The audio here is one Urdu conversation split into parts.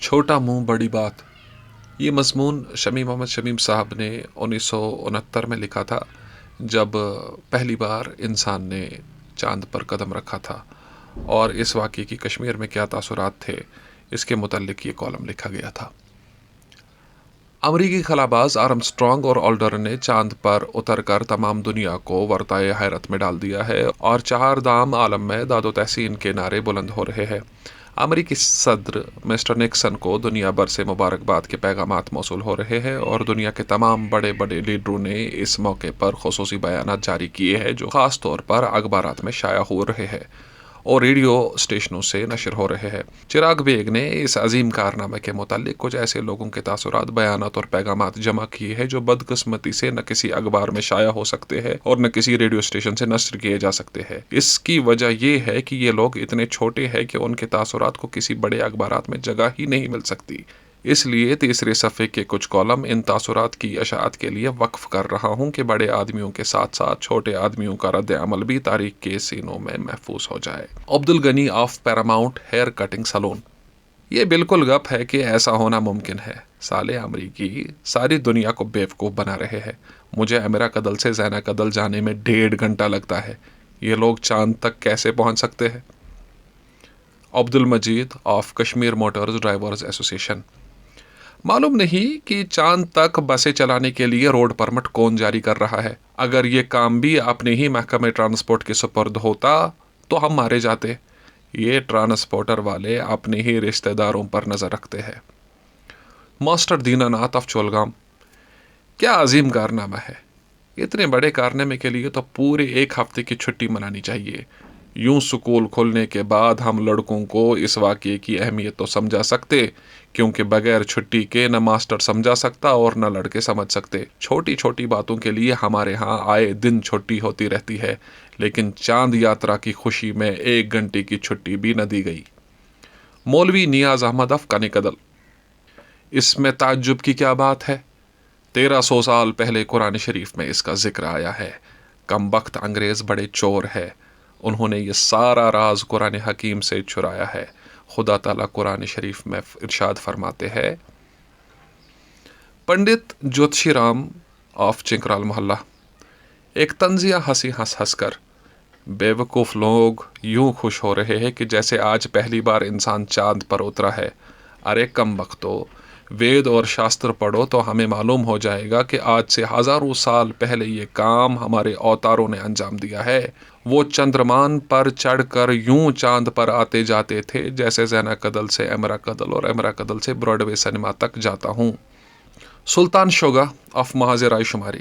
چھوٹا منہ بڑی بات، یہ مضمون شمیم محمد شمیم صاحب نے 1969 میں لکھا تھا، جب پہلی بار انسان نے چاند پر قدم رکھا تھا، اور اس واقعے کی کشمیر میں کیا تاثرات تھے اس کے متعلق یہ کالم لکھا گیا تھا۔ امریکی خلاباز آرمسٹرانگ اور آلڈرن نے چاند پر اتر کر تمام دنیا کو ورطۂ حیرت میں ڈال دیا ہے، اور چہار دام عالم میں داد و تحسین کے نعرے بلند ہو رہے ہیں۔ امریکی صدر مسٹر نکسن کو دنیا بھر سے مبارکباد کے پیغامات موصول ہو رہے ہیں، اور دنیا کے تمام بڑے بڑے لیڈروں نے اس موقع پر خصوصی بیانات جاری کیے ہیں جو خاص طور پر اخبارات میں شائع ہو رہے ہیں اور ریڈیو اسٹیشنوں سے نشر ہو رہے ہیں۔ چراغ بیگ نے اس عظیم کارنامے کے متعلق کچھ ایسے لوگوں کے تاثرات، بیانات اور پیغامات جمع کیے ہیں جو بدقسمتی سے نہ کسی اخبار میں شائع ہو سکتے ہیں اور نہ کسی ریڈیو اسٹیشن سے نشر کیے جا سکتے ہیں۔ اس کی وجہ یہ ہے کہ یہ لوگ اتنے چھوٹے ہیں کہ ان کے تاثرات کو کسی بڑے اخبارات میں جگہ ہی نہیں مل سکتی۔ اس لیے تیسرے صفحے کے کچھ کالم ان تاثرات کی اشاعت کے لیے وقف کر رہا ہوں کہ بڑے آدمیوں کے ساتھ ساتھ چھوٹے آدمیوں کا رد عمل بھی تاریخ کے سینوں میں محفوظ ہو جائے۔ Abdul Ghani of Paramount hair cutting salon. یہ بالکل گپ ہے کہ ایسا ہونا ممکن ہے۔ سالے امریکی ساری دنیا کو بیوقوف بنا رہے ہیں۔ مجھے امریکدل سے زینکدل جانے میں 1.5 گھنٹہ لگتا ہے، یہ لوگ چاند تک کیسے پہنچ سکتے ہیں؟ Abdul Majeed of Kashmir Motors drivers ایسوسی ایشن۔ معلوم نہیں کہ چاند تک بسیں چلانے کے لیے روڈ پرمٹ کون جاری کر رہا ہے۔ اگر یہ کام بھی اپنے ہی محکمہ ٹرانسپورٹ کے سپرد ہوتا تو ہم مارے جاتے۔ یہ ٹرانسپورٹر والے اپنے ہی رشتہ داروں پر نظر رکھتے ہیں۔ ماسٹر دینا ناتھ آف چولگام۔ کیا عظیم کارنامہ ہے! اتنے بڑے کارنامے کے لیے تو پورے 1 ہفتے کی چھٹی منانی چاہیے۔ یوں سکول کھلنے کے بعد ہم لڑکوں کو اس واقعے کی اہمیت تو سمجھا سکتے، کیونکہ بغیر چھٹی کے نہ ماسٹر سمجھا سکتا اور نہ لڑکے سمجھ سکتے۔ چھوٹی چھوٹی باتوں کے لیے ہمارے ہاں آئے دن چھٹی ہوتی رہتی ہے، لیکن چاند یاترا کی خوشی میں 1 گھنٹے کی چھٹی بھی نہ دی گئی۔ مولوی نیاز احمد آف کنیکدل۔ اس میں تعجب کی کیا بات ہے؟ 1300 سال پہلے قرآن شریف میں اس کا ذکر آیا ہے۔ کم بخت انگریز بڑے چور ہے، انہوں نے یہ سارا راز قرآن حکیم سے چرایا ہے۔ خدا تعالیٰ قرآن شریف میں ارشاد فرماتے ہیں، پنڈت جوتشی رام آف چنکرال محلہ۔ ایک طنزیہ ہنسی ہنس ہنس کر بے وقوف لوگ یوں خوش ہو رہے ہیں کہ جیسے آج پہلی بار انسان چاند پر اترا ہے۔ ارے کم بختو، وید اور شاستر پڑھو تو ہمیں معلوم ہو جائے گا کہ آج سے ہزاروں سال پہلے یہ کام ہمارے اوتاروں نے انجام دیا ہے۔ وہ چندرمان پر چڑھ کر یوں چاند پر آتے جاتے تھے جیسے زینکدل سے امریکدل اور امریکدل سے براڈ وے سنیما تک جاتا ہوں۔ سلطان شوگا آف محاذ رائے شماری۔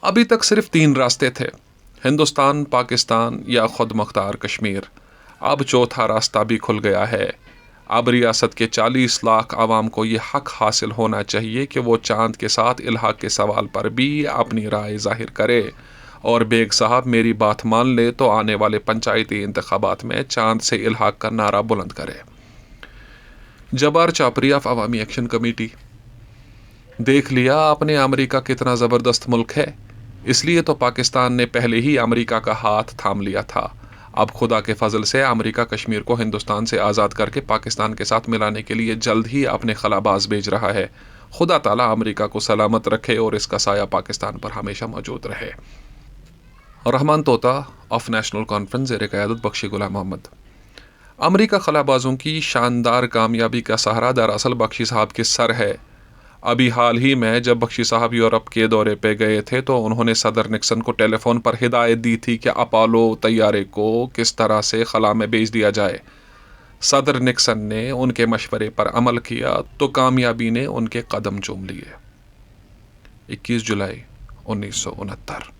ابھی تک صرف 3 راستے تھے، ہندوستان، پاکستان یا خود مختار کشمیر۔ اب چوتھا راستہ بھی کھل گیا ہے۔ اب ریاست کے 40 لاکھ عوام کو یہ حق حاصل ہونا چاہیے کہ وہ چاند کے ساتھ الحاق کے سوال پر بھی اپنی رائے ظاہر کرے، اور بیگ صاحب میری بات مان لے تو آنے والے پنچایتی انتخابات میں چاند سے الحاق کا نعرہ بلند کرے۔ جبار چاپری آف عوامی ایکشن کمیٹی۔ دیکھ لیا آپ نے امریکہ کتنا زبردست ملک ہے، اس لیے تو پاکستان نے پہلے ہی امریکہ کا ہاتھ تھام لیا تھا۔ اب خدا کے فضل سے امریکہ کشمیر کو ہندوستان سے آزاد کر کے پاکستان کے ساتھ ملانے کے لیے جلد ہی اپنے خلاباز بھیج رہا ہے۔ خدا تعالیٰ امریکہ کو سلامت رکھے اور اس کا سایہ پاکستان پر ہمیشہ موجود رہے۔ رحمان طوطا آف نیشنل کانفرنس زیر قیادت بخشی غلام محمد۔ امریکہ خلابازوں کی شاندار کامیابی کا سہرا دراصل بخشی صاحب کے سر ہے۔ ابھی حال ہی میں جب بخشی صاحب یورپ کے دورے پہ گئے تھے تو انہوں نے صدر نکسن کو ٹیلی فون پر ہدایت دی تھی کہ اپولو طیارے کو کس طرح سے خلا میں بھیج دیا جائے۔ صدر نکسن نے ان کے مشورے پر عمل کیا تو کامیابی نے ان کے قدم چوم لیے۔ 21 جولائی 1969۔